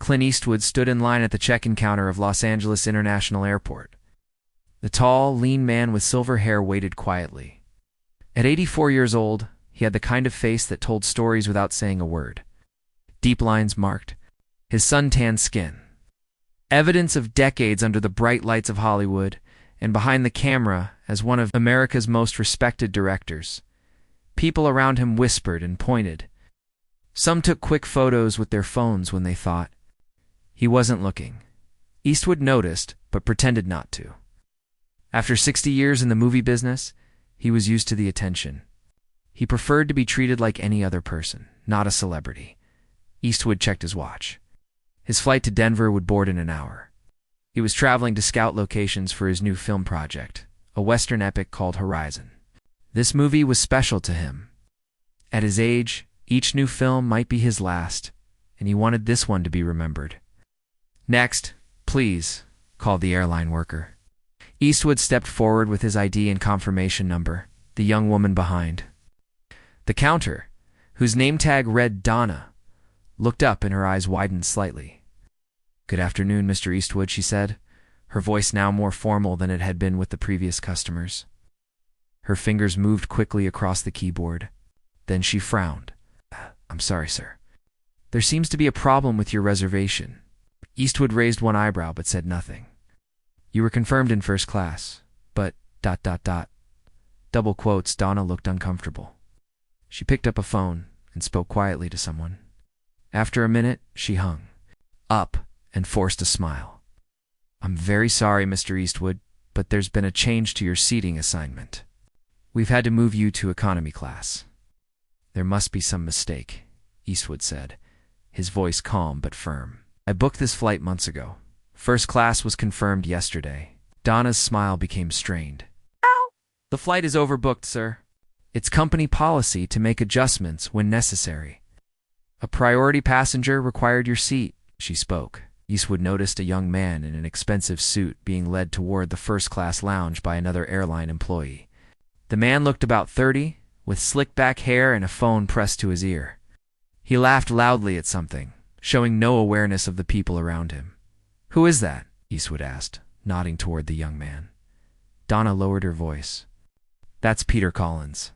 Clint Eastwood stood in line at the check-in counter of Los Angeles International Airport. The tall, lean man with silver hair waited quietly. At 84 years old, he had the kind of face that told stories without saying a word. Deep lines marked his sun-tanned skin. Evidence of decades under the bright lights of Hollywood, and behind the camera as one of America's most respected directors. People around him whispered and pointed. Some took quick photos with their phones when they thought he wasn't looking. Eastwood noticed, but pretended not to. After 60 years in the movie business, he was used to the attention. He preferred to be treated like any other person, not a celebrity. Eastwood checked his watch. His flight to Denver would board in an hour. He was traveling to scout locations for his new film project, a Western epic called Horizon. This movie was special to him. At his age, each new film might be his last, and he wanted this one to be remembered. "Next, please," called the airline worker. Eastwood stepped forward with his ID and confirmation number, the young woman behind. The counter, whose name tag read Donna, looked up and her eyes widened slightly. "Good afternoon, Mr. Eastwood," she said, her voice now more formal than it had been with the previous customers. Her fingers moved quickly across the keyboard. Then she frowned. "I'm sorry, sir. There seems to be a problem with your reservation." Eastwood raised one eyebrow but said nothing. "You were confirmed in first class, but ... Double quotes. Donna looked uncomfortable. She picked up a phone and spoke quietly to someone. After a minute, she hung up and forced a smile. "I'm very sorry, Mr. Eastwood, but there's been a change to your seating assignment. We've had to move you to economy class." "There must be some mistake," Eastwood said, his voice calm but firm. "I booked this flight months ago. First class was confirmed yesterday." Donna's smile became strained. "The flight is overbooked, sir. It's company policy to make adjustments when necessary. A priority passenger required your seat," she spoke. Eastwood noticed a young man in an expensive suit being led toward the first-class lounge by another airline employee. The man looked about 30, with slick-back hair and a phone pressed to his ear. He laughed loudly at something, showing no awareness of the people around him. "Who is that?" Eastwood asked, nodding toward the young man. Donna lowered her voice. "That's Peter Collins.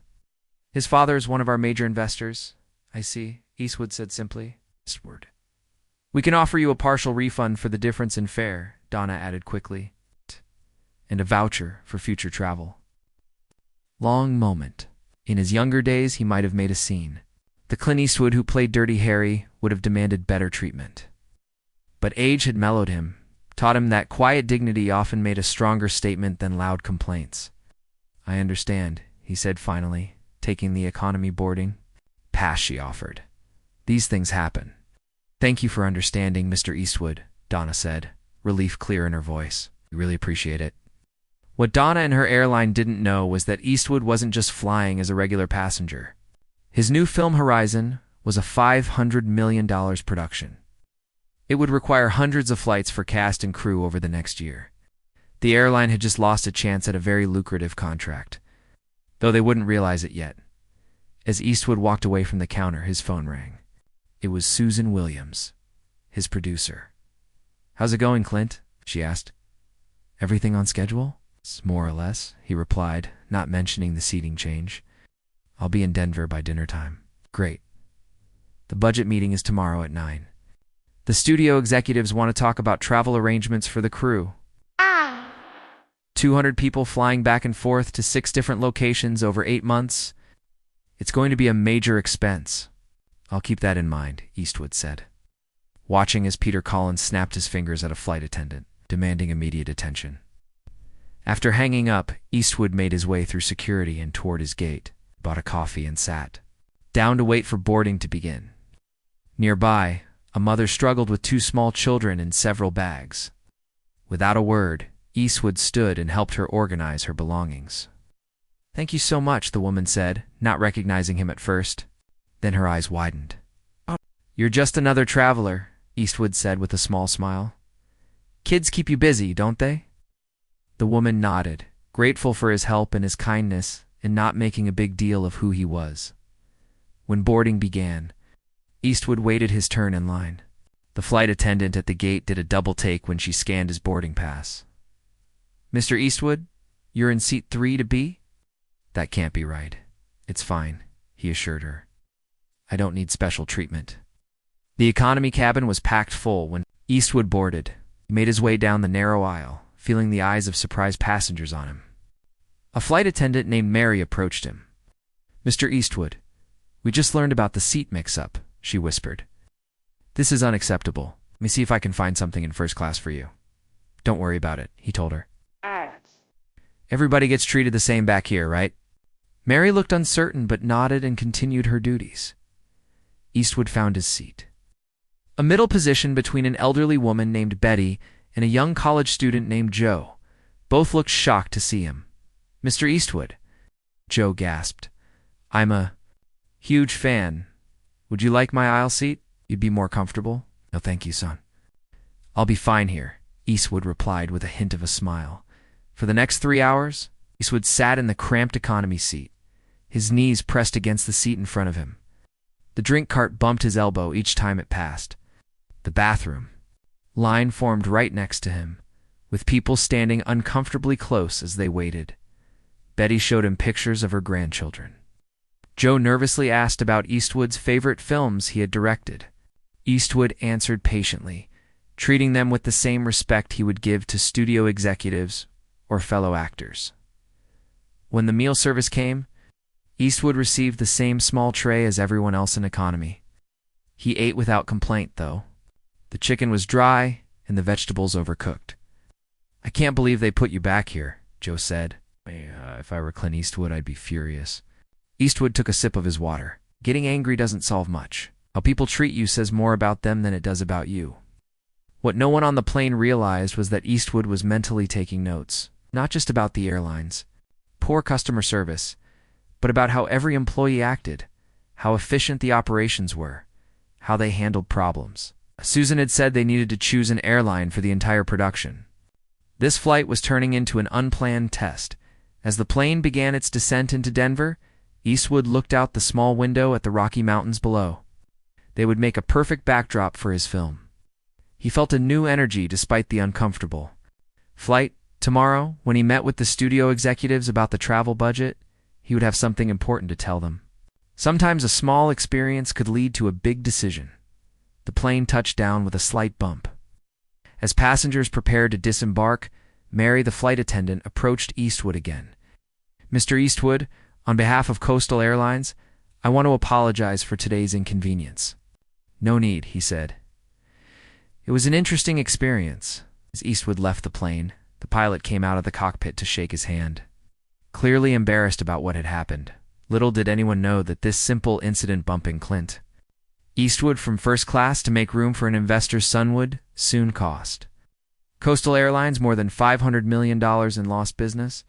His father is one of our major investors." "I see," Eastwood said simply. "Eastward. We can offer you a partial refund for the difference in fare," Donna added quickly, "and a voucher for future travel." Long moment. In his younger days, he might have made a scene. The Clint Eastwood who played Dirty Harry would have demanded better treatment. But age had mellowed him, taught him that quiet dignity often made a stronger statement than loud complaints. "I understand," he said finally, taking the economy boarding. "Pass," she offered. "These things happen." "Thank you for understanding, Mr. Eastwood," Donna said, relief clear in her voice. "We really appreciate it." What Donna and her airline didn't know was that Eastwood wasn't just flying as a regular passenger. His new film Horizon was a $500 million production. It would require hundreds of flights for cast and crew over the next year. The airline had just lost a chance at a very lucrative contract, though they wouldn't realize it yet. As Eastwood walked away from the counter, his phone rang. It was Susan Williams, his producer. "How's it going, Clint?" she asked. "Everything on schedule?" "More or less," he replied, not mentioning the seating change. "I'll be in Denver by dinner time." "Great. The budget meeting is tomorrow at 9. The studio executives want to talk about travel arrangements for the crew. 200 people flying back and forth to 6 different locations over 8 months. It's going to be a major expense." "I'll keep that in mind," Eastwood said, watching as Peter Collins snapped his fingers at a flight attendant, demanding immediate attention. After hanging up, Eastwood made his way through security and toward his gate, bought a coffee and sat down to wait for boarding to begin. Nearby, a mother struggled with 2 small children and several bags. Without a word, Eastwood stood and helped her organize her belongings. "Thank you so much," the woman said, not recognizing him at first. Then her eyes widened. "You're just another traveler," Eastwood said with a small smile. "Kids keep you busy, don't they?" The woman nodded, grateful for his help and his kindness in not making a big deal of who he was. When boarding began, Eastwood waited his turn in line. The flight attendant at the gate did a double take when she scanned his boarding pass. "Mr. Eastwood, you're in seat 3 to B?" "That can't be right. It's fine," he assured her. "I don't need special treatment." The economy cabin was packed full when Eastwood boarded. He made his way down the narrow aisle, feeling the eyes of surprised passengers on him. A flight attendant named Mary approached him. "Mr. Eastwood, we just learned about the seat mix-up," she whispered. "This is unacceptable. Let me see if I can find something in first class for you." "Don't worry about it," he told her. "Everybody gets treated the same back here, right?" Mary looked uncertain but nodded and continued her duties. Eastwood found his seat. A middle position between an elderly woman named Betty and a young college student named Joe. Both looked shocked to see him. "Mr. Eastwood," Joe gasped. "I'm a huge fan. Would you like my aisle seat? You'd be more comfortable." "No, thank you, son." "I'll be fine here," Eastwood replied with a hint of a smile. For the next 3 hours, Eastwood sat in the cramped economy seat, his knees pressed against the seat in front of him. The drink cart bumped his elbow each time it passed. The bathroom line formed right next to him, with people standing uncomfortably close as they waited. Betty showed him pictures of her grandchildren. Joe nervously asked about Eastwood's favorite films he had directed. Eastwood answered patiently, treating them with the same respect he would give to studio executives or fellow actors. When the meal service came, Eastwood received the same small tray as everyone else in economy. He ate without complaint, though. The chicken was dry and the vegetables overcooked. "I can't believe they put you back here," Joe said. If I were Clint Eastwood, I'd be furious." Eastwood took a sip of his water. "Getting angry doesn't solve much. How people treat you says more about them than it does about you." What no one on the plane realized was that Eastwood was mentally taking notes, not just about the airlines, poor customer service, but about how every employee acted, how efficient the operations were, how they handled problems. Susan had said they needed to choose an airline for the entire production. This flight was turning into an unplanned test. As the plane began its descent into Denver, Eastwood looked out the small window at the Rocky Mountains below. They would make a perfect backdrop for his film. He felt a new energy despite the uncomfortable. Flight, tomorrow, when he met with the studio executives about the travel budget, he would have something important to tell them. Sometimes a small experience could lead to a big decision. The plane touched down with a slight bump. As passengers prepared to disembark, Mary, the flight attendant, approached Eastwood again. "Mr. Eastwood, on behalf of Coastal Airlines, I want to apologize for today's inconvenience." "No need," he said. It was an interesting experience. As Eastwood left the plane, the pilot came out of the cockpit to shake his hand. Clearly embarrassed about what had happened, little did anyone know that this simple incident bumping Clint Eastwood from first class to make room for an investor's son would soon cost Coastal Airlines more than $500 million in lost business.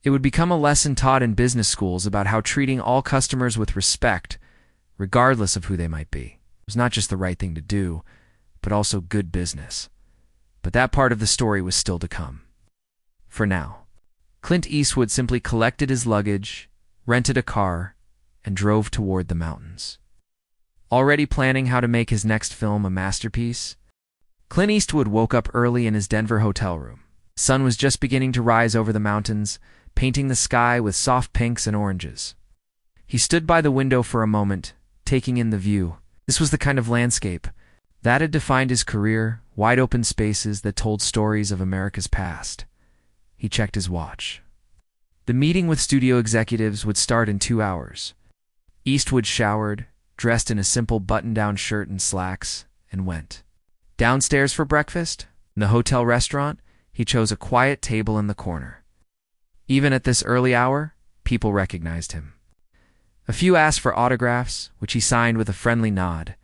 It would become a lesson taught in business schools about how treating all customers with respect, regardless of who they might be, was not just the right thing to do, but also good business. But that part of the story was still to come. For now, Clint Eastwood simply collected his luggage, rented a car, and drove toward the mountains. Already planning how to make his next film a masterpiece, Clint Eastwood woke up early in his Denver hotel room. The sun was just beginning to rise over the mountains, painting the sky with soft pinks and oranges. He stood by the window for a moment, taking in the view. This was the kind of landscape that had defined his career, wide-open spaces that told stories of America's past. He checked his watch. The meeting with studio executives would start in 2 hours. Eastwood showered, dressed in a simple button-down shirt and slacks, and went. Downstairs for breakfast, in the hotel restaurant, he chose a quiet table in the corner. Even at this early hour, people recognized him. A few asked for autographs, which he signed with a friendly nod.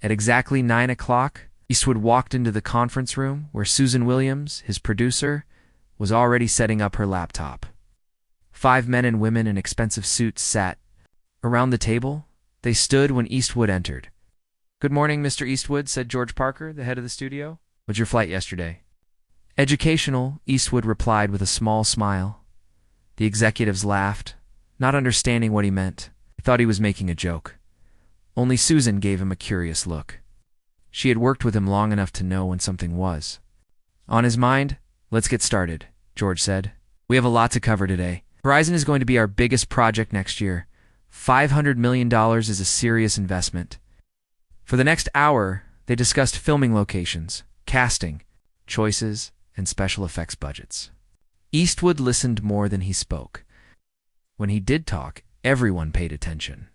At exactly 9 o'clock, Eastwood walked into the conference room where Susan Williams, his producer, was already setting up her laptop. 5 men and women in expensive suits sat around the table. They stood when Eastwood entered. "Good morning, Mr. Eastwood," said George Parker, the head of the studio. "What's your flight yesterday?" "Educational," Eastwood replied with a small smile. The executives laughed, not understanding what he meant. They thought he was making a joke. Only Susan gave him a curious look. She had worked with him long enough to know when something was on his mind. "Let's get started," George said. "We have a lot to cover today. Horizon is going to be our biggest project next year. $500 million is a serious investment." For the next hour, they discussed filming locations, casting, choices, and special effects budgets. Eastwood listened more than he spoke. When he did talk, everyone paid attention.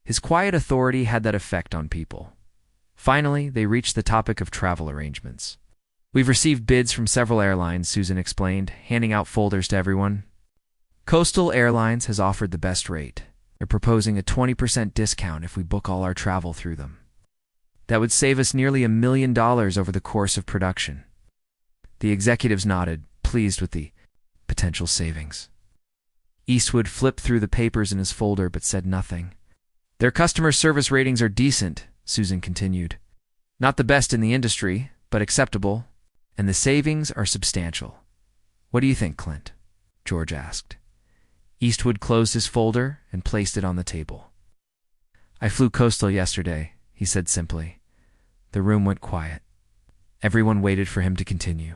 His quiet authority had that effect on people. Finally, they reached the topic of travel arrangements. "We've received bids from several airlines," Susan explained, handing out folders to everyone. "Coastal Airlines has offered the best rate. They're proposing a 20% discount if we book all our travel through them. That would save us nearly $1 million over the course of production." The executives nodded, pleased with the potential savings. Eastwood flipped through the papers in his folder but said nothing. "Their customer service ratings are decent," Susan continued. "Not the best in the industry, but acceptable, and the savings are substantial. What do you think, Clint?" George asked. Eastwood closed his folder and placed it on the table. "I flew coastal yesterday," he said simply. The room went quiet. Everyone waited for him to continue.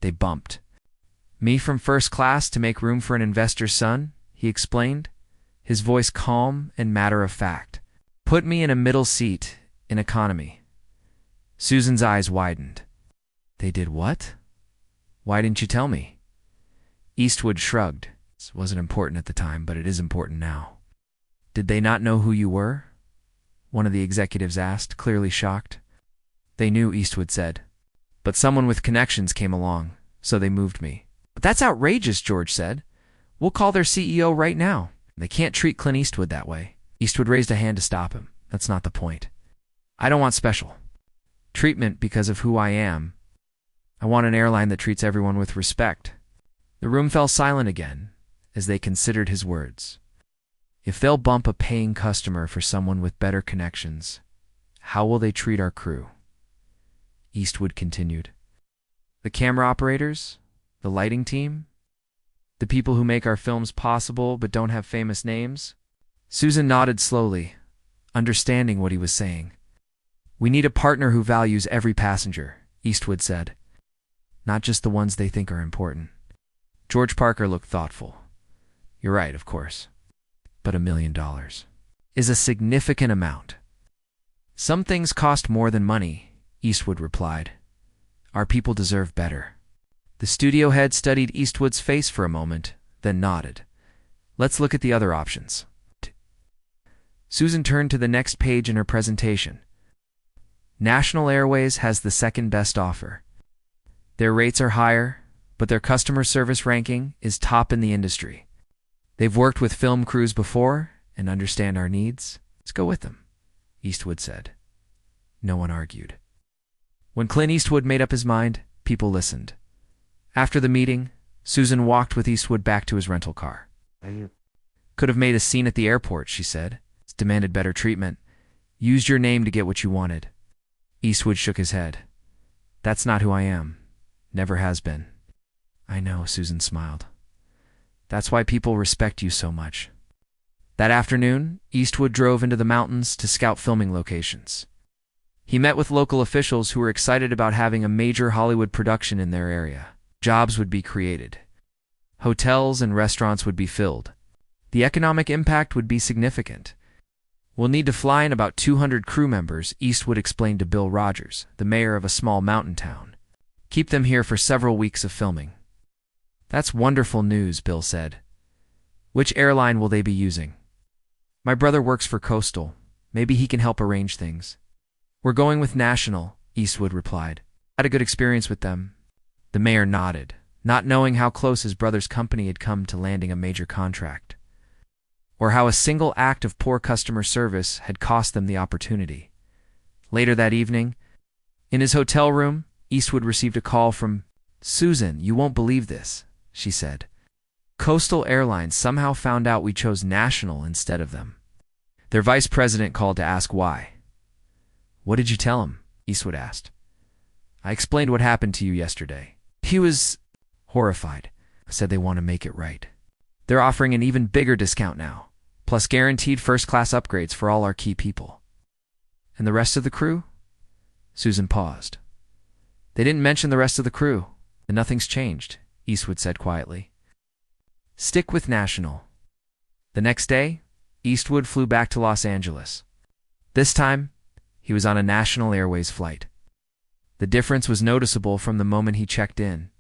They bumped. "Me from first class to make room for an investor's son," he explained, his voice calm and matter-of-fact. "Put me in a middle seat in economy." Susan's eyes widened. "They did what? Why didn't you tell me?" Eastwood shrugged. "It wasn't important at the time, but it is important now." "Did they not know who you were?" one of the executives asked, clearly shocked. "They knew," Eastwood said. "But someone with connections came along, so they moved me." "But that's outrageous," George said. "We'll call their CEO right now. They can't treat Clint Eastwood that way." Eastwood raised a hand to stop him. "That's not the point. I don't want special treatment because of who I am. I want an airline that treats everyone with respect." The room fell silent again as they considered his words. "If they'll bump a paying customer for someone with better connections, how will they treat our crew?" Eastwood continued. "The camera operators? The lighting team? The people who make our films possible but don't have famous names?" Susan nodded slowly, understanding what he was saying. "We need a partner who values every passenger," Eastwood said. "Not just the ones they think are important." George Parker looked thoughtful. "You're right, of course. But $1 million is a significant amount." "Some things cost more than money," Eastwood replied. "Our people deserve better." The studio head studied Eastwood's face for a moment, then nodded. "Let's look at the other options." Susan turned to the next page in her presentation. National Airways has the second best offer. Their rates are higher, but their customer service ranking is top in the industry. They've worked with film crews before and understand our needs. "Let's go with them," Eastwood said. No one argued. When Clint Eastwood made up his mind, people listened. After the meeting, Susan walked with Eastwood back to his rental car. "Could have made a scene at the airport," she said. "It's demanded better treatment. Used your name to get what you wanted." Eastwood shook his head. "That's not who I am. Never has been." "I know," Susan smiled. "That's why people respect you so much." That afternoon, Eastwood drove into the mountains to scout filming locations. He met with local officials who were excited about having a major Hollywood production in their area. Jobs would be created. Hotels and restaurants would be filled. The economic impact would be significant. "We'll need to fly in about 200 crew members," Eastwood explained to Bill Rogers, the mayor of a small mountain town. "Keep them here for several weeks of filming." "That's wonderful news," Bill said. "Which airline will they be using?" "My brother works for Coastal. Maybe he can help arrange things." "We're going with National," Eastwood replied. "Had a good experience with them." The mayor nodded, not knowing how close his brother's company had come to landing a major contract, or how a single act of poor customer service had cost them the opportunity. Later that evening, in his hotel room, Eastwood received a call from Susan. "You won't believe this," she said. "Coastal Airlines somehow found out we chose National instead of them." Their vice president called to ask why. "What did you tell him?" Eastwood asked. "I explained what happened to you yesterday." He was horrified. I said they want to make it right. They're offering an even bigger discount now, plus guaranteed first-class upgrades for all our key people. "And the rest of the crew?" Susan paused. They didn't mention the rest of the crew, and nothing's changed, Eastwood said quietly. Stick with National. The next day, Eastwood flew back to Los Angeles. This time, he was on a National Airways flight. The difference was noticeable from the moment he checked in.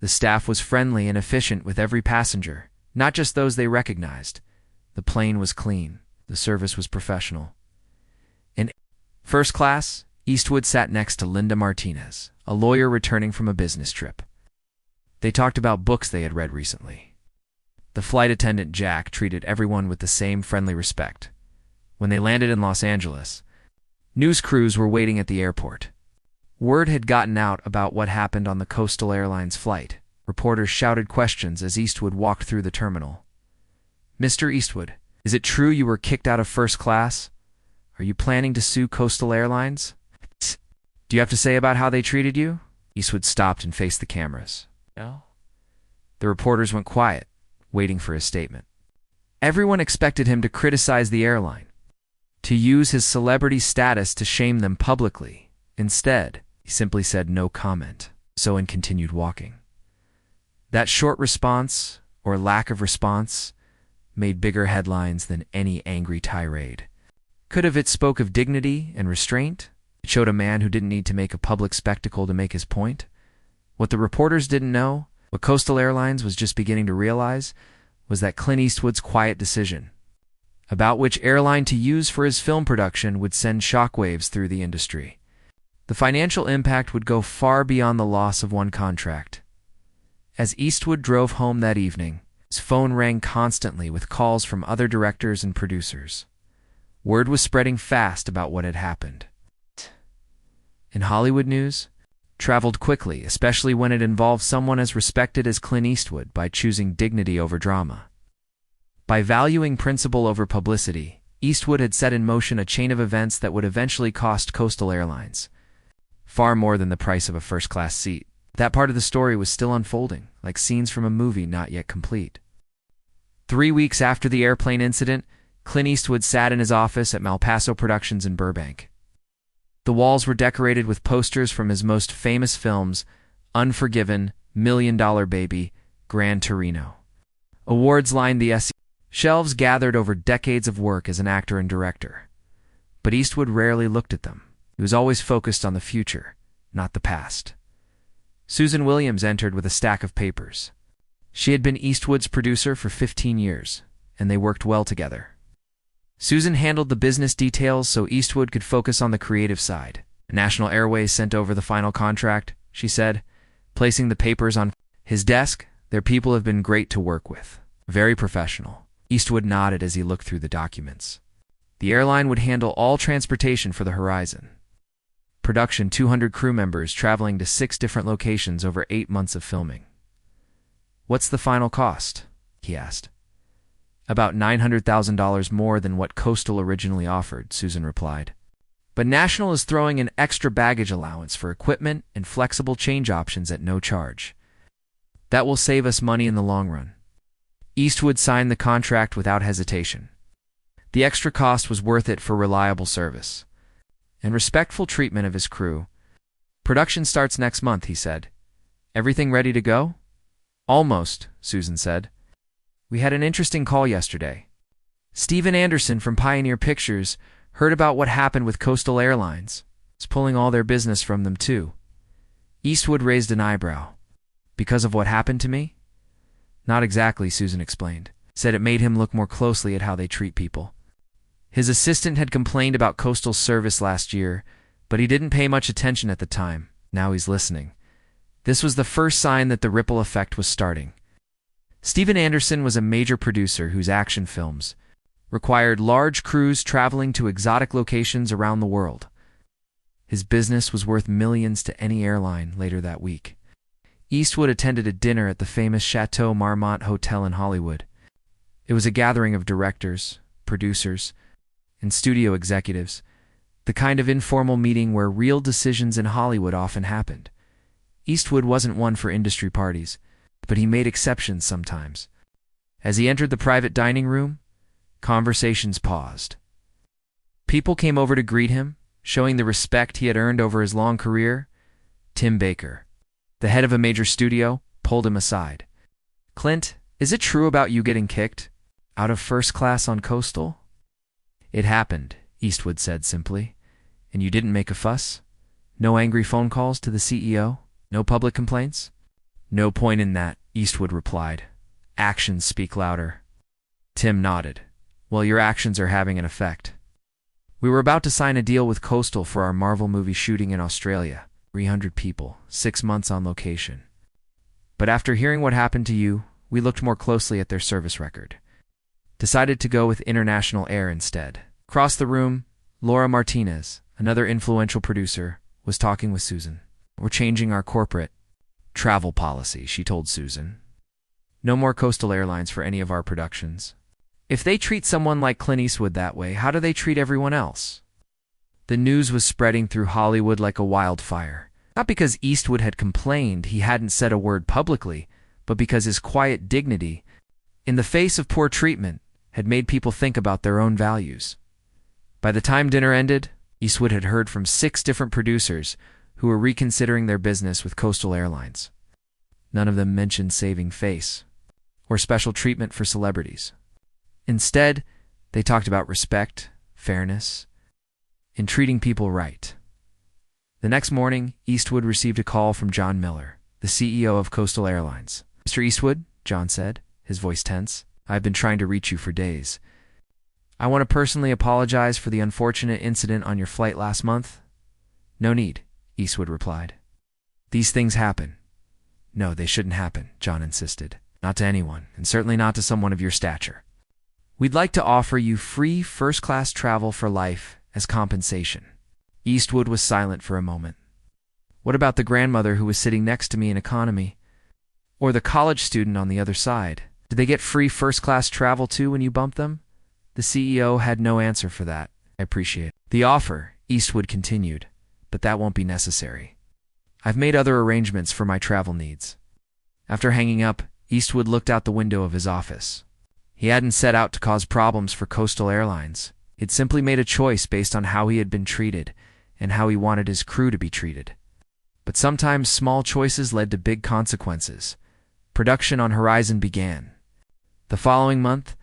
The staff was friendly and efficient with every passenger, not just those they recognized. The plane was clean. The service was professional. In first class, Eastwood sat next to Linda Martinez, a lawyer returning from a business trip. They talked about books they had read recently. The flight attendant, Jack, treated everyone with the same friendly respect. When they landed in Los Angeles, news crews were waiting at the airport. Word had gotten out about what happened on the Coastal Airlines flight. Reporters shouted questions as Eastwood walked through the terminal. Mr. Eastwood, is it true you were kicked out of first class? Are you planning to sue Coastal Airlines? Do you have to say about how they treated you? Eastwood stopped and faced the cameras. No. The reporters went quiet, waiting for his statement. Everyone expected him to criticize the airline, to use his celebrity status to shame them publicly. Instead, he simply said no comment, and continued walking. That short response, or lack of response, made bigger headlines than any angry tirade. It spoke of dignity and restraint. It showed a man who didn't need to make a public spectacle to make his point. What the reporters didn't know, what Coastal Airlines was just beginning to realize, was that Clint Eastwood's quiet decision about which airline to use for his film production would send shockwaves through the industry. The financial impact would go far beyond the loss of one contract. As Eastwood drove home that evening, his phone rang constantly with calls from other directors and producers. Word was spreading fast about what had happened. In Hollywood news, traveled quickly, especially when it involved someone as respected as Clint Eastwood, by choosing dignity over drama. By valuing principle over publicity, Eastwood had set in motion a chain of events that would eventually cost Coastal Airlines far more than the price of a first-class seat. That part of the story was still unfolding, like scenes from a movie not yet complete. 3 weeks after the airplane incident, Clint Eastwood sat in his office at Malpaso Productions in Burbank. The walls were decorated with posters from his most famous films, Unforgiven, $1 Million Baby, Gran Torino. Awards lined the shelves gathered over decades of work as an actor and director. But Eastwood rarely looked at them. He was always focused on the future, not the past. Susan Williams entered with a stack of papers. She had been Eastwood's producer for 15 years, and they worked well together. Susan handled the business details so Eastwood could focus on the creative side. National Airways sent over the final contract, she said, placing the papers on his desk. Their people have been great to work with. Very professional. Eastwood nodded as he looked through the documents. The airline would handle all transportation for the Horizon. Production 200 crew members traveling to 6 different locations over 8 months of filming. What's the final cost? He asked. About $900,000 more than what Coastal originally offered, Susan replied. But National is throwing an extra baggage allowance for equipment and flexible change options at no charge. That will save us money in the long run. Eastwood signed the contract without hesitation. The extra cost was worth it for reliable service and respectful treatment of his crew. Production starts next month, he said. Everything ready to go? Almost, Susan said. We had an interesting call yesterday. Steven Anderson from Pioneer Pictures heard about what happened with Coastal Airlines. It's pulling all their business from them, too. Eastwood raised an eyebrow. Because of what happened to me? Not exactly, Susan explained. Said it made him look more closely at how they treat people. His assistant had complained about Coastal's service last year, but he didn't pay much attention at the time. Now he's listening. This was the first sign that the ripple effect was starting. Steven Anderson was a major producer whose action films required large crews traveling to exotic locations around the world. His business was worth millions to any airline later that week. Eastwood attended a dinner at the famous Chateau Marmont Hotel in Hollywood. It was a gathering of directors, producers, and studio executives, the kind of informal meeting where real decisions in Hollywood often happened. Eastwood wasn't one for industry parties, but he made exceptions sometimes. As he entered the private dining room, conversations paused. People came over to greet him, showing the respect he had earned over his long career. Tim Baker, the head of a major studio, pulled him aside. "Clint, is it true about you getting kicked out of first class on Coastal?" "It happened," Eastwood said simply. "And you didn't make a fuss? No angry phone calls to the CEO? No public complaints?" "No point in that," Eastwood replied. "Actions speak louder." Tim nodded. "Well, your actions are having an effect. We were about to sign a deal with Coastal for our Marvel movie shooting in Australia. 300 people, 6 months on location. But after hearing what happened to you, we looked more closely at their service record. Decided to go with International Air instead." Across the room, Laura Martinez, another influential producer, was talking with Susan. "We're changing our corporate travel policy," she told Susan. "No more Coastal Airlines for any of our productions. If they treat someone like Clint Eastwood that way, how do they treat everyone else?" The news was spreading through Hollywood like a wildfire. Not because Eastwood had complained he hadn't said a word publicly, but because his quiet dignity, in the face of poor treatment, had made people think about their own values. By the time dinner ended, Eastwood had heard from 6 different producers who were reconsidering their business with Coastal Airlines. None of them mentioned saving face or special treatment for celebrities. Instead, they talked about respect, fairness, and treating people right. The next morning, Eastwood received a call from John Miller, the CEO of Coastal Airlines. "Mr. Eastwood," John said, his voice tense, "I've been trying to reach you for days. I want to personally apologize for the unfortunate incident on your flight last month." "No need," Eastwood replied. "These things happen." "No, they shouldn't happen," John insisted. "Not to anyone, and certainly not to someone of your stature. We'd like to offer you free first-class travel for life as compensation." Eastwood was silent for a moment. "What about the grandmother who was sitting next to me in economy? Or the college student on the other side? Did they get free first-class travel too when you bumped them?" The CEO had no answer for that. "I appreciate the offer," Eastwood continued, "but that won't be necessary. I've made other arrangements for my travel needs." After hanging up, Eastwood looked out the window of his office. He hadn't set out to cause problems for Coastal Airlines. He'd simply made a choice based on how he had been treated and how he wanted his crew to be treated. But sometimes small choices led to big consequences. Production on Horizon began. The following month,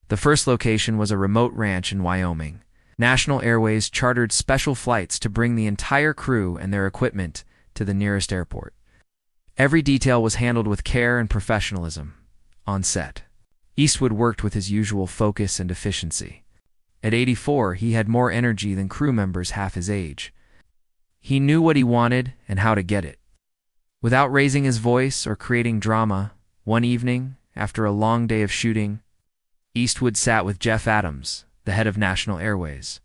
the first location was a remote ranch in Wyoming. National Airways chartered special flights to bring the entire crew and their equipment to the nearest airport. Every detail was handled with care and professionalism. On set, Eastwood worked with his usual focus and efficiency. At 84, he had more energy than crew members half his age. He knew what he wanted and how to get it. Without raising his voice or creating drama, one evening, after a long day of shooting, Eastwood sat with Jeff Adams, the head of National Airways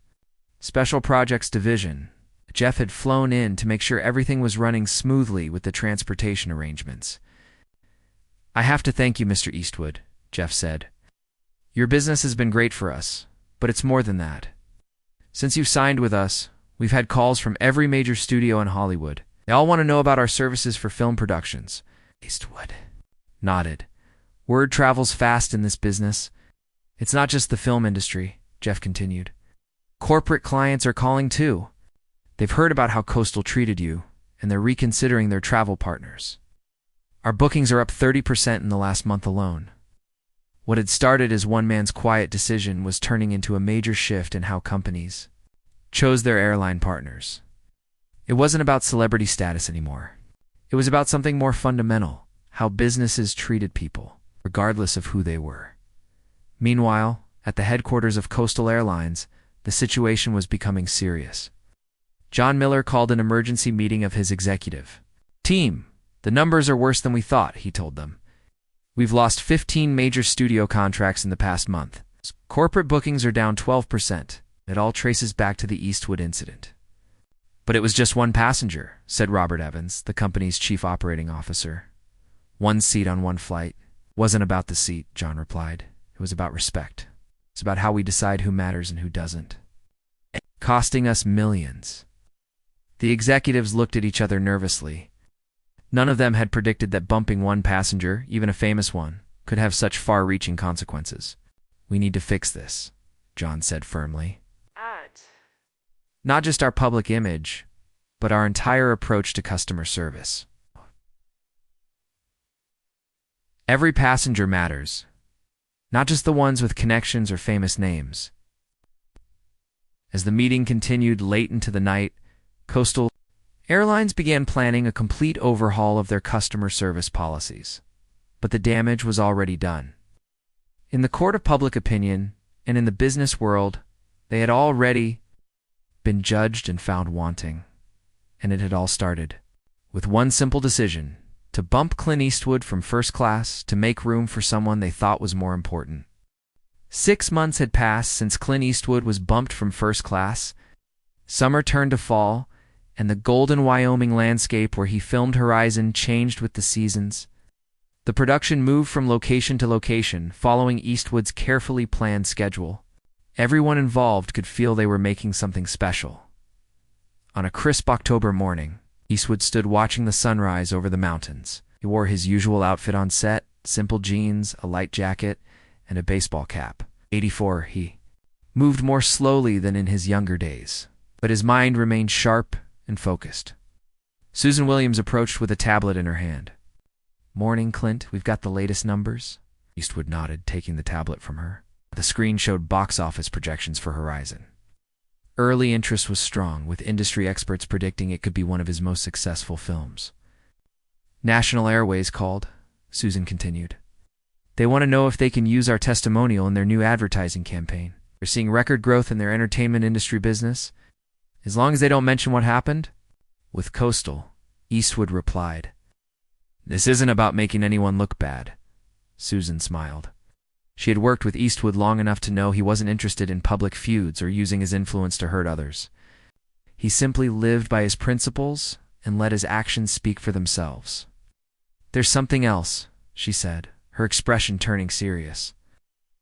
Special Projects Division. Jeff had flown in to make sure everything was running smoothly with the transportation arrangements. "I have to thank you, Mr. Eastwood," Jeff said. "Your business has been great for us, but it's more than that. Since you've signed with us, we've had calls from every major studio in Hollywood. They all want to know about our services for film productions." Eastwood nodded. "Word travels fast in this business. It's not just the film industry," Jeff continued. "Corporate clients are calling too. They've heard about how Coastal treated you, and they're reconsidering their travel partners. Our bookings are up 30% in the last month alone." What had started as one man's quiet decision was turning into a major shift in how companies chose their airline partners. It wasn't about celebrity status anymore. It was about something more fundamental, how businesses treated people, regardless of who they were. Meanwhile, at the headquarters of Coastal Airlines, the situation was becoming serious. John Miller called an emergency meeting of his executive team. "The numbers are worse than we thought," he told them. "We've lost 15 major studio contracts in the past month. Corporate bookings are down 12%. It all traces back to the Eastwood incident." "But it was just one passenger," said Robert Evans, the company's chief operating officer. "One seat on one flight." "Wasn't about the seat," John replied. "It was about respect. It's about how we decide who matters and who doesn't. Costing us millions." The executives looked at each other nervously. None of them had predicted that bumping one passenger, even a famous one, could have such far-reaching consequences. "We need to fix this," John said firmly. Not just our public image, but our entire approach to customer service. Every passenger matters, not just the ones with connections or famous names. As the meeting continued late into the night, Coastal Airlines began planning a complete overhaul of their customer service policies. But the damage was already done. In the court of public opinion and in the business world, they had already been judged and found wanting. And it had all started with one simple decision: to bump Clint Eastwood from first class to make room for someone they thought was more important. 6 months had passed since Clint Eastwood was bumped from first class. Summer turned to fall, and the golden Wyoming landscape where he filmed Horizon changed with the seasons. The production moved from location to location, following Eastwood's carefully planned schedule. Everyone involved could feel they were making something special. On a crisp October morning, Eastwood stood watching the sunrise over the mountains. He wore his usual outfit on set: simple jeans, a light jacket, and a baseball cap. 84, he moved more slowly than in his younger days, but his mind remained sharp and focused. Susan Williams approached with a tablet in her hand. "Morning, Clint. We've got the latest numbers." Eastwood nodded, taking the tablet from her. The screen showed box office projections for Horizon. Early interest was strong, with industry experts predicting it could be one of his most successful films. "National Airways called," Susan continued. "They want to know if they can use our testimonial in their new advertising campaign. They're seeing record growth in their entertainment industry business. As long as they don't mention what happened." With Coastal, Eastwood replied, "This isn't about making anyone look bad." Susan smiled. She had worked with Eastwood long enough to know he wasn't interested in public feuds or using his influence to hurt others. He simply lived by his principles and let his actions speak for themselves. "There's something else," she said, her expression turning serious.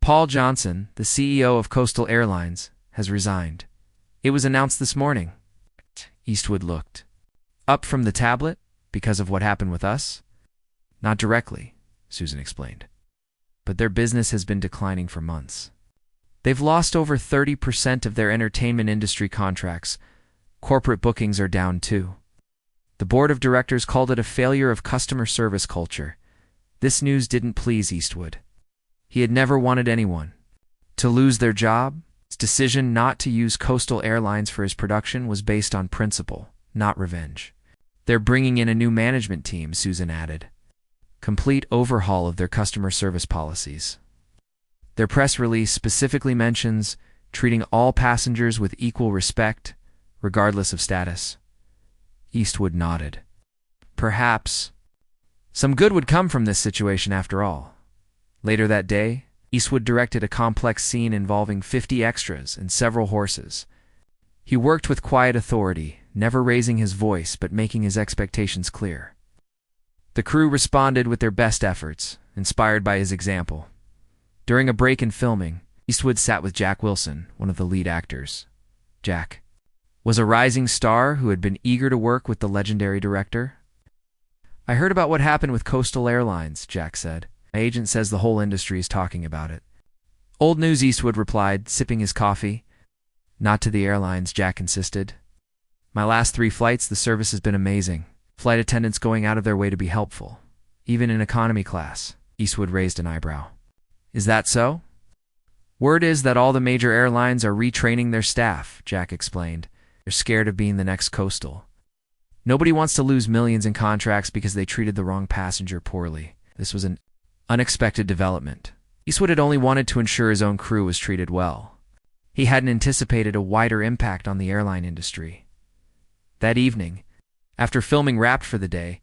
"Paul Johnson, the CEO of Coastal Airlines, has resigned. It was announced this morning." Eastwood looked up from the tablet. "Because of what happened with us?" "Not directly," Susan explained. "But their business has been declining for months. They've lost over 30% of their entertainment industry contracts. Corporate bookings are down too. The board of directors called it a failure of customer service culture." This news didn't please Eastwood. He had never wanted anyone to lose their job. His decision not to use Coastal Airlines for his production was based on principle, not revenge. "They're bringing in a new management team," Susan added. "Complete overhaul of their customer service policies. Their press release specifically mentions treating all passengers with equal respect, regardless of status." Eastwood nodded. Perhaps some good would come from this situation after all. Later that day, Eastwood directed a complex scene involving 50 extras and several horses. He worked with quiet authority, never raising his voice but making his expectations clear. The crew responded with their best efforts, inspired by his example. During a break in filming, Eastwood sat with Jack Wilson, one of the lead actors. Jack was a rising star who had been eager to work with the legendary director. "I heard about what happened with Coastal Airlines," Jack said. "My agent says the whole industry is talking about it." "Old news," Eastwood replied, sipping his coffee. "Not to the airlines," Jack insisted. "My last 3 flights, the service has been amazing. Flight attendants going out of their way to be helpful, even in economy class." Eastwood raised an eyebrow. "Is that so?" "Word is that all the major airlines are retraining their staff," Jack explained. "They're scared of being the next Coastal. Nobody wants to lose millions in contracts because they treated the wrong passenger poorly." This was an unexpected development. Eastwood had only wanted to ensure his own crew was treated well. He hadn't anticipated a wider impact on the airline industry. That evening, after filming wrapped for the day,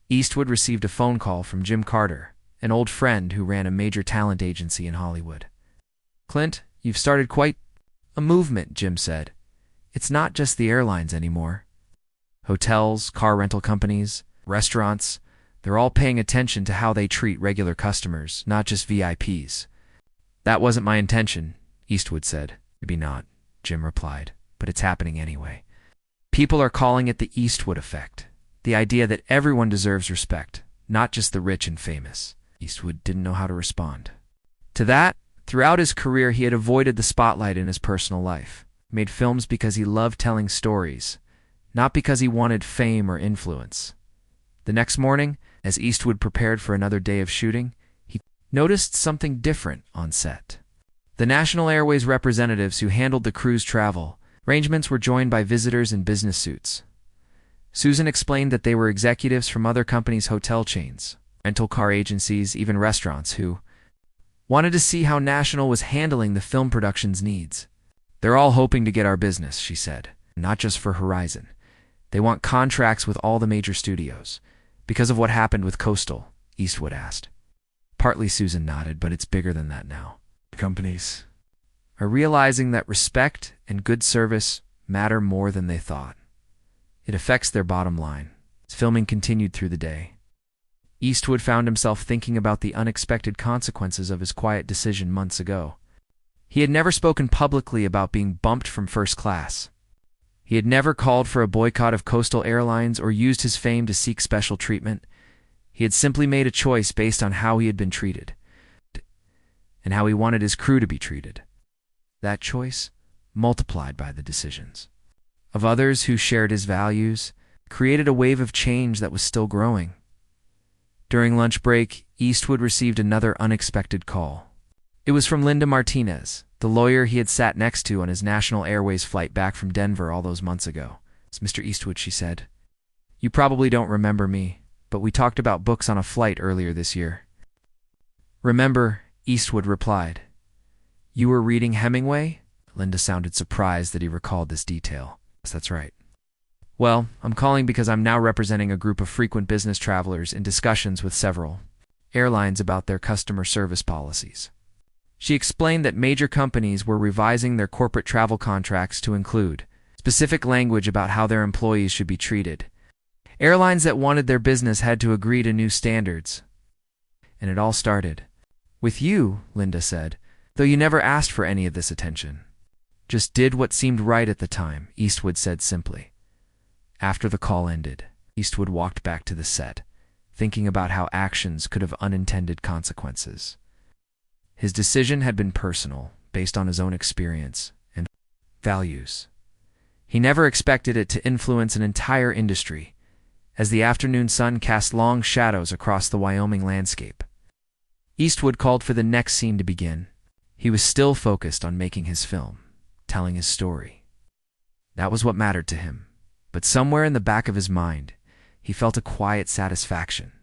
Eastwood received a phone call from Jim Carter, an old friend who ran a major talent agency in Hollywood. "Clint, you've started quite a movement," Jim said. "It's not just the airlines anymore. Hotels, car rental companies, restaurants, they're all paying attention to how they treat regular customers, not just VIPs." "That wasn't my intention," Eastwood said. "Maybe not," Jim replied, "but it's happening anyway. People are calling it the Eastwood effect, the idea that everyone deserves respect, not just the rich and famous." Eastwood didn't know how to respond to that. Throughout his career, he had avoided the spotlight in his personal life. He made films because he loved telling stories, not because he wanted fame or influence. The next morning, as Eastwood prepared for another day of shooting, he noticed something different on set. The National Airways representatives who handled the crew's travel arrangements were joined by visitors in business suits. Susan explained that they were executives from other companies' hotel chains, rental car agencies, even restaurants who wanted to see how National was handling the film production's needs. "They're all hoping to get our business," she said, "not just for Horizon. They want contracts with all the major studios." "Because of what happened with Coastal?" Eastwood asked. Partly, Susan nodded, "but it's bigger than that now. Companies are realizing that respect and good service matter more than they thought. It affects their bottom line." As filming continued through the day, Eastwood found himself thinking about the unexpected consequences of his quiet decision months ago. He had never spoken publicly about being bumped from first class. He had never called for a boycott of Coastal Airlines or used his fame to seek special treatment. He had simply made a choice based on how he had been treated and how he wanted his crew to be treated. That choice, multiplied by the decisions of others who shared his values, created a wave of change that was still growing. During lunch break, Eastwood received another unexpected call. It was from Linda Martinez, the lawyer he had sat next to on his National Airways flight back from Denver all those months ago. "It's Mr. Eastwood," she said. "You probably don't remember me, but we talked about books on a flight earlier this year." "Remember," Eastwood replied. "You were reading Hemingway?" Linda sounded surprised that he recalled this detail. "Yes, that's right." "Well, I'm calling because I'm now representing a group of frequent business travelers in discussions with several airlines about their customer service policies." She explained that major companies were revising their corporate travel contracts to include specific language about how their employees should be treated. Airlines that wanted their business had to agree to new standards. "And it all started with you," Linda said, "though you never asked for any of this attention. Just did what seemed right at the time," Eastwood said simply. After the call ended, Eastwood walked back to the set, thinking about how actions could have unintended consequences. His decision had been personal, based on his own experience and values. He never expected it to influence an entire industry, as the afternoon sun cast long shadows across the Wyoming landscape. Eastwood called for the next scene to begin. He was still focused on making his film, telling his story. That was what mattered to him, but somewhere in the back of his mind, he felt a quiet satisfaction.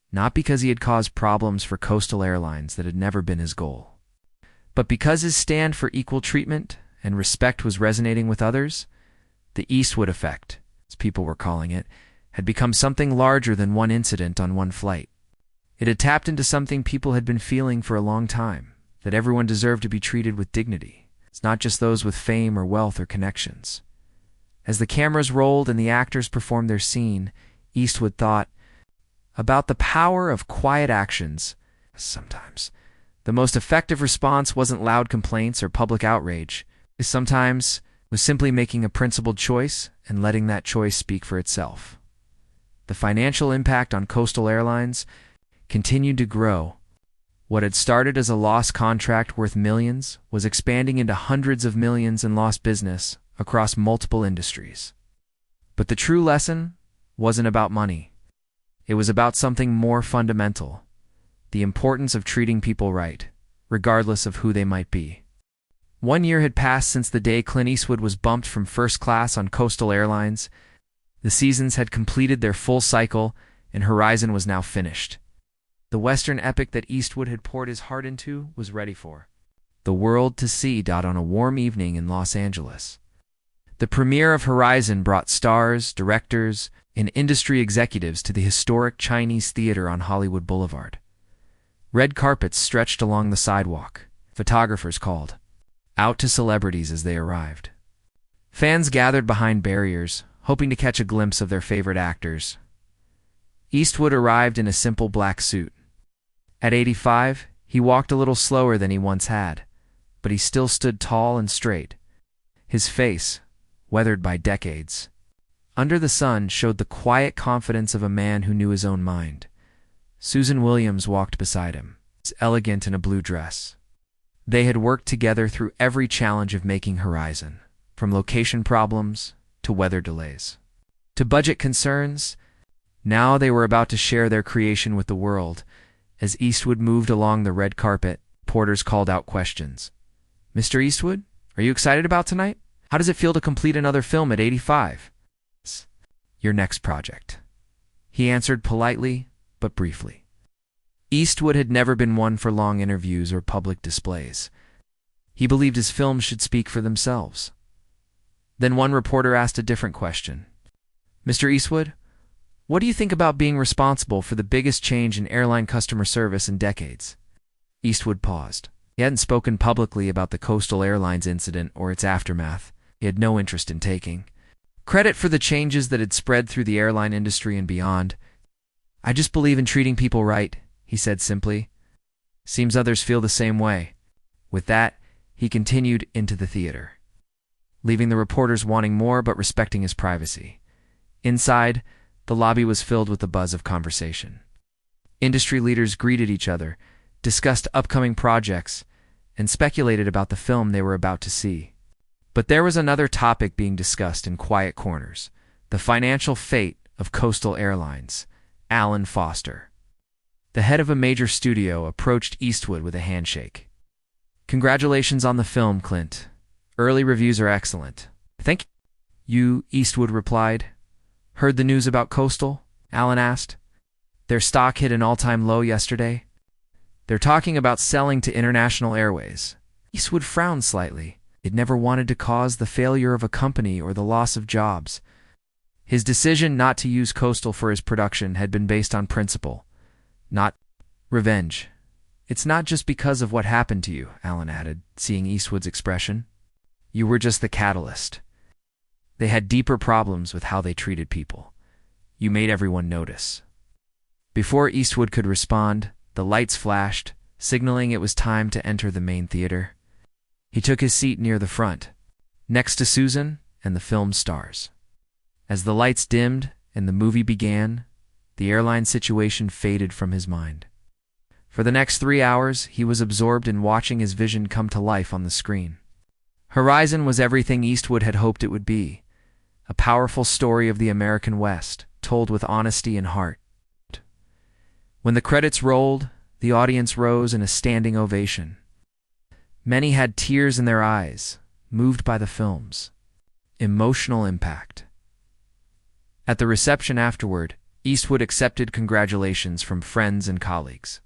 Not because he had caused problems for Coastal Airlines that had never been his goal, but because his stand for equal treatment and respect was resonating with others. The Eastwood effect, as people were calling it, had become something larger than one incident on one flight. It had tapped into something people had been feeling for a long time, that everyone deserved to be treated with dignity. It's not just those with fame or wealth or connections. As the cameras rolled and the actors performed their scene, Eastwood thought about the power of quiet actions. Sometimes the most effective response wasn't loud complaints or public outrage. Sometimes it was simply making a principled choice and letting that choice speak for itself. The financial impact on Coastal Airlines continued to grow. What had started as a lost contract worth millions was expanding into hundreds of millions in lost business across multiple industries. But the true lesson wasn't about money. It was about something more fundamental: the importance of treating people right, regardless of who they might be. 1 year had passed since the day Clint Eastwood was bumped from first class on Coastal Airlines. The seasons had completed their full cycle, and Horizon was now finished. The Western epic that Eastwood had poured his heart into was ready for the world to see. On a warm evening in Los Angeles, the premiere of Horizon brought stars, directors, and industry executives to the historic Chinese Theater on Hollywood Boulevard. Red carpets stretched along the sidewalk. Photographers called out to celebrities as they arrived. Fans gathered behind barriers, hoping to catch a glimpse of their favorite actors. Eastwood arrived in a simple black suit. At 85, he walked a little slower than he once had, but he still stood tall and straight. His face, weathered by decades, under the sun, showed the quiet confidence of a man who knew his own mind. Susan Williams walked beside him, elegant in a blue dress. They had worked together through every challenge of making Horizon, from location problems to weather delays to budget concerns. Now they were about to share their creation with the world. As Eastwood moved along the red carpet, porters called out questions. "Mr. Eastwood, are you excited about tonight? How does it feel to complete another film at 85? Your next project," he answered politely but briefly. Eastwood had never been one for long interviews or public displays. He believed his films should speak for themselves. Then one reporter asked a different question. "Mr. Eastwood, what do you think about being responsible for the biggest change in airline customer service in decades?" Eastwood paused. He hadn't spoken publicly about the Coastal Airlines incident or its aftermath. He had no interest in taking credit for the changes that had spread through the airline industry and beyond. "I just believe in treating people right," he said simply. "Seems others feel the same way." With that, he continued into the theater, leaving the reporters wanting more but respecting his privacy. Inside, the lobby was filled with the buzz of conversation. Industry leaders greeted each other, discussed upcoming projects, and speculated about the film they were about to see. But there was another topic being discussed in quiet corners: the financial fate of Coastal Airlines. Alan Foster, the head of a major studio, approached Eastwood with a handshake. "Congratulations on the film, Clint. Early reviews are excellent." "Thank you," Eastwood replied. "Heard the news about Coastal?" Alan asked. "Their stock hit an all-time low yesterday. They're talking about selling to International Airways." Eastwood frowned slightly. He'd never wanted to cause the failure of a company or the loss of jobs. His decision not to use Coastal for his production had been based on principle, not revenge. "It's not just because of what happened to you," Alan added, seeing Eastwood's expression. "You were just the catalyst. They had deeper problems with how they treated people. You made everyone notice." Before Eastwood could respond, the lights flashed, signaling it was time to enter the main theater. He took his seat near the front, next to Susan and the film's stars. As the lights dimmed and the movie began, the airline situation faded from his mind. For the next 3 hours, he was absorbed in watching his vision come to life on the screen. Horizon was everything Eastwood had hoped it would be: a powerful story of the American West, told with honesty and heart. When the credits rolled, the audience rose in a standing ovation. Many had tears in their eyes, moved by the film's emotional impact. At the reception afterward, Eastwood accepted congratulations from friends and colleagues.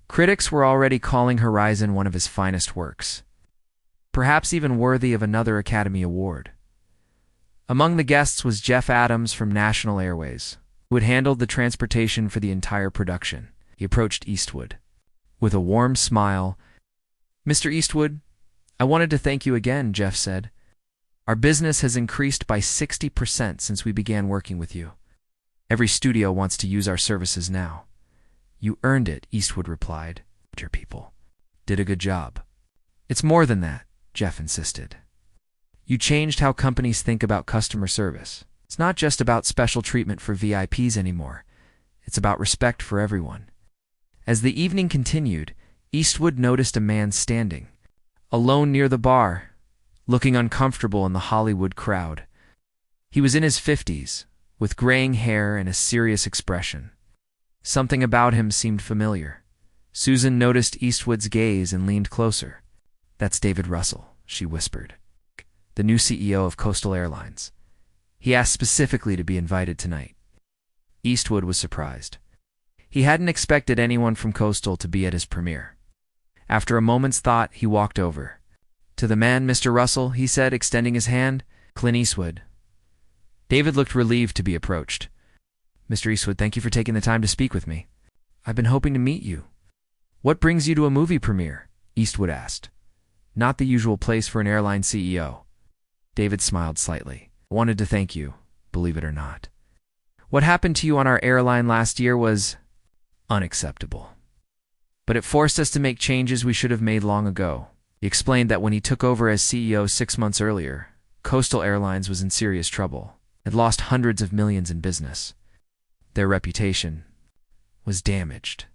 Critics were already calling Horizon one of his finest works, perhaps even worthy of another Academy Award. Among the guests was Jeff Adams from National Airways, who had handled the transportation for the entire production. He approached Eastwood with a warm smile. "Mr. Eastwood, I wanted to thank you again," Jeff said. "Our business has increased by 60% since we began working with you. Every studio wants to use our services now." "You earned it," Eastwood replied. "Your people did a good job." "It's more than that," Jeff insisted. "You changed how companies think about customer service. It's not just about special treatment for VIPs anymore. It's about respect for everyone." As the evening continued, Eastwood noticed a man standing, alone near the bar, looking uncomfortable in the Hollywood crowd. He was in his 50s, with graying hair and a serious expression. Something about him seemed familiar. Susan noticed Eastwood's gaze and leaned closer. "That's David Russell," she whispered, "the new CEO of Coastal Airlines. He asked specifically to be invited tonight." Eastwood was surprised. He hadn't expected anyone from Coastal to be at his premiere. After a moment's thought, he walked over. "To the man, Mr. Russell," he said, extending his hand. "Clint Eastwood." David looked relieved to be approached. "Mr. Eastwood, thank you for taking the time to speak with me. I've been hoping to meet you." "What brings you to a movie premiere?" Eastwood asked. "Not the usual place for an airline CEO." David smiled slightly. "I wanted to thank you, believe it or not. What happened to you on our airline last year was unacceptable. But it forced us to make changes we should have made long ago." He explained that when he took over as CEO 6 months earlier, Coastal Airlines was in serious trouble, had lost hundreds of millions in business. Their reputation was damaged.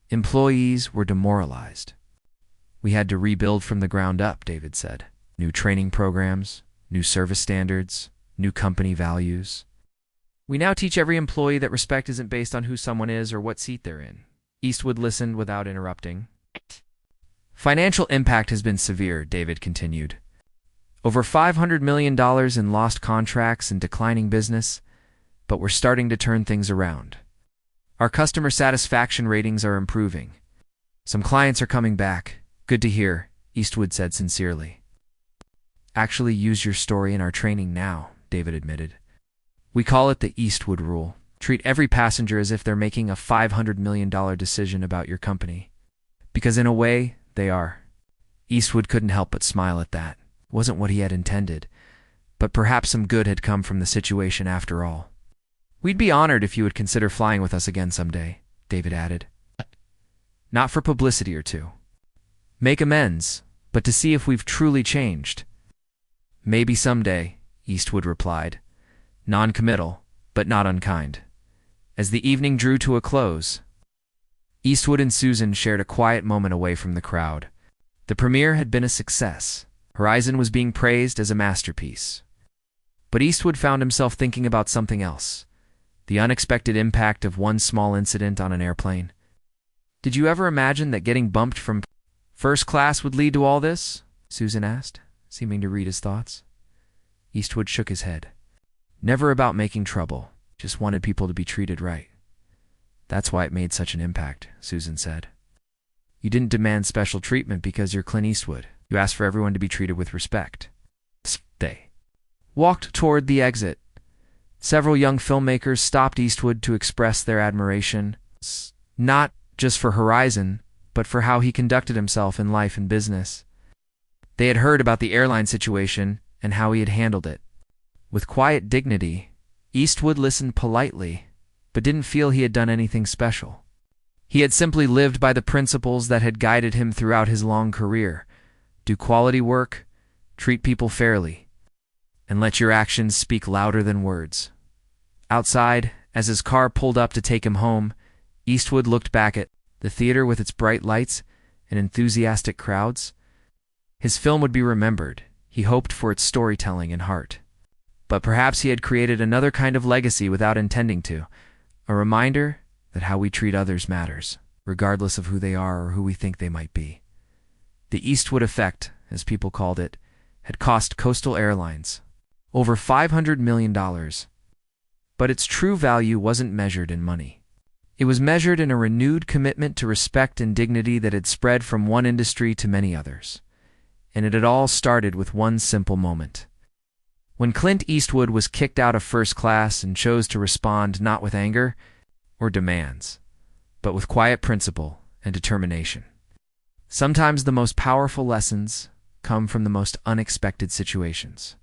Employees were demoralized. "We had to rebuild from the ground up," David said. "New training programs, new service standards, new company values. We now teach every employee that respect isn't based on who someone is or what seat they're in. Eastwood listened without interrupting. Financial impact has been severe, David continued. Over $500 million in lost contracts and declining business, but we're starting to turn things around. Our customer satisfaction ratings are improving. Some clients are coming back. Good to hear, Eastwood said sincerely. Actually use your story in our training now, David admitted. We call it the Eastwood rule. Treat every passenger as if they're making a $500 million decision about your company. Because in a way, they are. Eastwood couldn't help but smile at that. It wasn't what he had intended, but perhaps some good had come from the situation after all. We'd be honored if you would consider flying with us again someday, David added. Not for publicity or two. Make amends, but to see if we've truly changed. Maybe someday, Eastwood replied. Non-committal, but not unkind. As the evening drew to a close, Eastwood and Susan shared a quiet moment away from the crowd. The premiere had been a success. Horizon was being praised as a masterpiece. But Eastwood found himself thinking about something else. The unexpected impact of one small incident on an airplane. Did you ever imagine that getting bumped from first class would lead to all this? Susan asked, seeming to read his thoughts. Eastwood shook his head. Never about making trouble, just wanted people to be treated right. That's why it made such an impact, Susan said. You didn't demand special treatment because you're Clint Eastwood. You asked for everyone to be treated with respect. They walked toward the exit. Several young filmmakers stopped Eastwood to express their admiration, not just for Horizon, but for how he conducted himself in life and business. They had heard about the airline situation and how he had handled it. With quiet dignity, Eastwood listened politely, but didn't feel he had done anything special. He had simply lived by the principles that had guided him throughout his long career. Do quality work, treat people fairly, and let your actions speak louder than words. Outside, as his car pulled up to take him home, Eastwood looked back at the theater with its bright lights and enthusiastic crowds. His film would be remembered. He hoped for its storytelling and heart. But perhaps he had created another kind of legacy without intending to, a reminder that how we treat others matters, regardless of who they are or who we think they might be. The Eastwood effect, as people called it, had cost Coastal Airlines over $500 million. But its true value wasn't measured in money. It was measured in a renewed commitment to respect and dignity that had spread from one industry to many others. And it had all started with one simple moment. When Clint Eastwood was kicked out of first class and chose to respond not with anger or demands, but with quiet principle and determination. Sometimes the most powerful lessons come from the most unexpected situations.